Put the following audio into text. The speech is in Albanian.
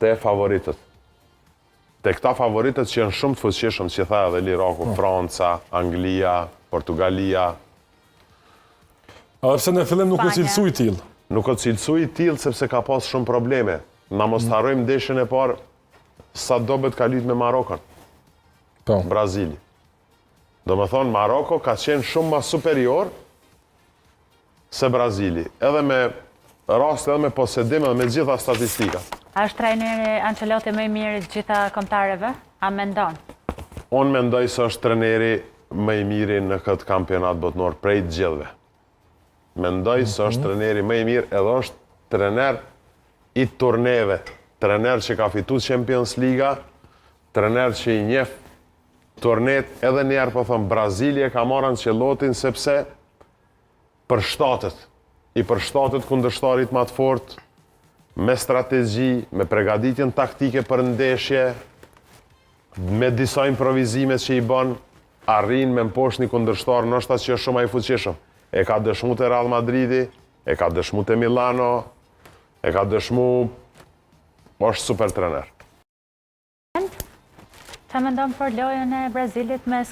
te favoritët. Te këta favoritët që janë shumë të fuqishëm, që tha edhe Liraku, Franca, Anglia, Portugalia. A pse në fillim nuk u cilësui tillë? Nuk o cilësui tillë sepse ka pas shumë probleme. Na mos harrojmë ndeshjen e parë sa dobet ka lyt me Marokon. Brazili. Do me thonë, Maroko ka qenë shumë ma superior se Brazili. Edhe me rast, edhe me posedim, edhe me gjitha statistika. A është trajneri Ancelotti më i mirë i gjitha kombëtarëve? A mendon? Unë mendoj se është trajneri më i miri në këtë kampionat botnor prej të gjithëve. Mendoj se është trajneri më i mirë edhe është trajner i turneve. Trajner që ka fitu Champions Liga, trajner që i njeh turnet edhe njerë po thëmë Brazili e ka marrën Ancelotin sepse i përshtatet kundërshtarit më të fort, me strategji, me pregaditjen taktike për ndeshje, me disa improvizimet që i bën, arrin me mposh një kundërshtar nështë që është shumë i fuqishëm. E ka dëshmu të Real Madridi, e ka dëshmu të Milano, e ka dëshmu, është super trener. Që mendon për lojën e Brazilit me